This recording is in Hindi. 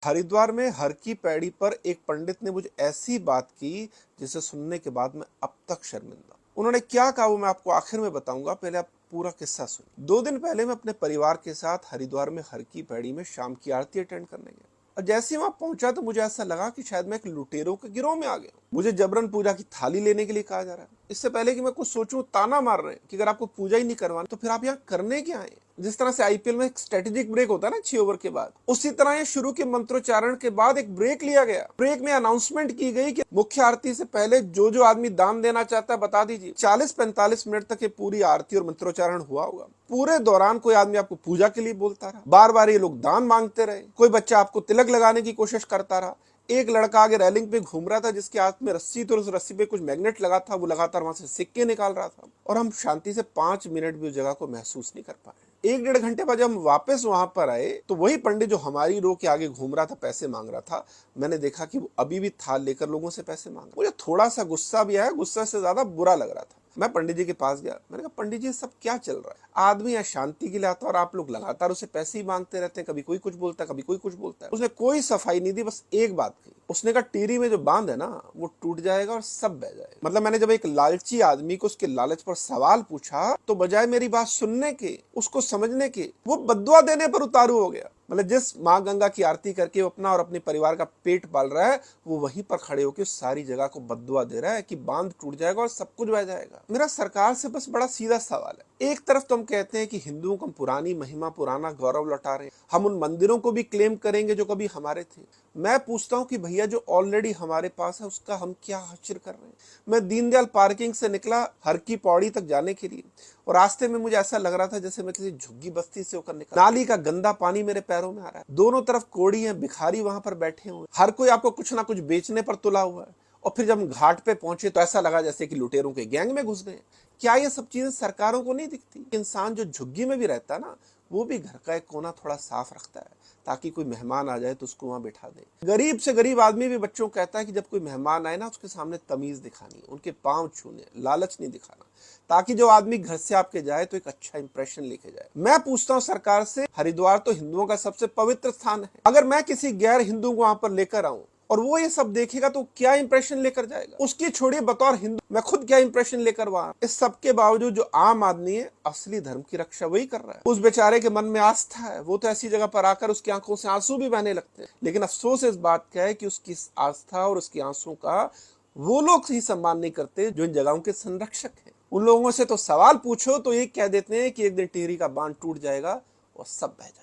हरिद्वार में हर की पैड़ी पर एक पंडित ने मुझे ऐसी बात की जिसे सुनने के बाद मैं अब तक शर्मिंदा। उन्होंने क्या कहा वो मैं आपको आखिर में बताऊंगा, पहले आप पूरा किस्सा सुनिए। 2 दिन पहले मैं अपने परिवार के साथ हरिद्वार में हर की पैड़ी में शाम की आरती अटेंड करने गया और जैसे ही वहां पहुंचा तो मुझे ऐसा लगा कि शायद मैं एक लुटेरों के गिरोह में आ गया हूं। मुझे जबरन पूजा की थाली लेने के लिए कहा जा रहा है। इससे पहले कि मैं कुछ सोचूं, ताना मार रहे हैं कि अगर आपको पूजा ही नहीं करवाना तो फिर आप यहाँ करने क्या आए। जिस तरह से आईपीएल में एक स्ट्रेटेजिक ब्रेक होता है ना 6 ओवर के बाद, उसी तरह ये शुरू के मंत्रोच्चारण के बाद एक ब्रेक लिया गया। ब्रेक में अनाउंसमेंट की गई कि मुख्य आरती से पहले जो जो आदमी दान देना चाहता है बता दीजिए। 40-45 मिनट तक ये पूरी आरती और मंत्रोच्चारण हुआ होगा। पूरे दौरान कोई आदमी आपको पूजा के लिए बोलता रहा, बार बार ये लोग दान मांगते रहे, कोई बच्चा आपको तिलक लगाने की कोशिश करता रहा। एक लड़का आगे रेलिंग पे घूम रहा था जिसके हाथ में रस्सी थी और उस रस्सी पे कुछ मैग्नेट लगा था, वो लगातार वहां से सिक्के निकाल रहा था और हम शांति से 5 मिनट भी उस जगह को महसूस नहीं कर पाए। 1-1.5 घंटे बाद जब हम वापस वहां पर आए तो वही पंडित जो हमारी रो के आगे घूम रहा था, पैसे मांग रहा था, मैंने देखा कि वो अभी भी थाल लेकर लोगों से पैसे मांग रहा। मुझे थोड़ा सा गुस्सा भी आया, गुस्सा से ज्यादा बुरा लग रहा था। मैं पंडित जी के पास गया, मैंने कहा पंडित जी सब क्या चल रहा है। आदमी यहाँ शांति के लिए आता है और आप लोग लगातार उसे पैसे ही मांगते रहते हैं, कभी कोई कुछ बोलता है, कभी कोई कुछ बोलता है। उसने कोई सफाई नहीं दी, बस एक बात कही। उसने कहा टीरी में जो बांध है ना वो टूट जाएगा और सब बह जाएगा। मतलब मैंने जब एक लालची आदमी को उसके लालच पर सवाल पूछा तो बजाय मेरी बात सुनने के, उसको समझने के, वो बद्दुआ देने पर उतारू हो गया। मतलब जिस माँ गंगा की आरती करके वो अपना और अपने परिवार का पेट पाल रहा है, वो वहीं पर खड़े होकर सारी जगह को बद्दुआ दे रहा है कि बांध टूट जाएगा और सब कुछ बह जाएगा। मेरा सरकार से बस बड़ा सीधा सवाल है। एक तरफ तो हम कहते हैं कि हिंदुओं को पुरानी महिमा, पुराना गौरव लौटा रहे हैं, हम उन मंदिरों को भी क्लेम करेंगे जो कभी हमारे थे। मैं पूछता हूँ कि भैया जो ऑलरेडी हमारे पास है उसका हम क्या हासिल कर रहे हैं। मैं दीनदयाल पार्किंग से निकला हर की पौड़ी तक जाने के लिए और रास्ते में मुझे ऐसा लग रहा था जैसे मैं किसी झुग्गी बस्ती से होकर निकला। नाली का गंदा पानी मेरे पैरों में आ रहा है, दोनों तरफ कोड़ी है, भिखारी वहां पर बैठे हुए, हर कोई आपको कुछ ना कुछ बेचने पर तुला हुआ है। और फिर जब हम घाट पे पहुंचे तो ऐसा लगा जैसे कि लुटेरों के गैंग में घुस गए। क्या ये सब चीजें सरकारों को नहीं दिखती? इंसान जो झुग्गी में भी रहता है ना, वो भी घर का एक कोना थोड़ा साफ रखता है ताकि कोई मेहमान आ जाए तो उसको वहां बिठा दे। गरीब से गरीब आदमी भी बच्चों को कहता है कि जब कोई मेहमान आए ना उसके सामने तमीज दिखानी, उनके पांव छूने, लालच नहीं दिखाना, ताकि जो आदमी घर से आपके जाए तो एक अच्छा इंप्रेशन लेके जाए। मैं पूछता हूँ सरकार से, हरिद्वार तो हिंदुओं का सबसे पवित्र स्थान है, अगर मैं किसी गैर हिंदू को वहां पर लेकर आऊं और वो ये सब देखेगा तो क्या इंप्रेशन लेकर जाएगा? उसकी छोड़िए बतौर हिंदू मैं खुद क्या इंप्रेशन लेकर वहां। इस सब के बावजूद जो आम आदमी है असली धर्म की रक्षा वही कर रहा है। उस बेचारे के मन में आस्था है, वो तो ऐसी जगह पर आकर उसकी आंखों से आंसू भी बहने लगते हैं। लेकिन अफसोस इस बात का है कि उसकी आस्था और उसकी आंसू का वो लोग ही सम्मान नहीं करते जो इन जगहों के संरक्षक हैं। उन लोगों से तो सवाल पूछो तो ये कह देते हैं कि एक दिन टिहरी का बांध टूट जाएगा और सब बह जाएगा।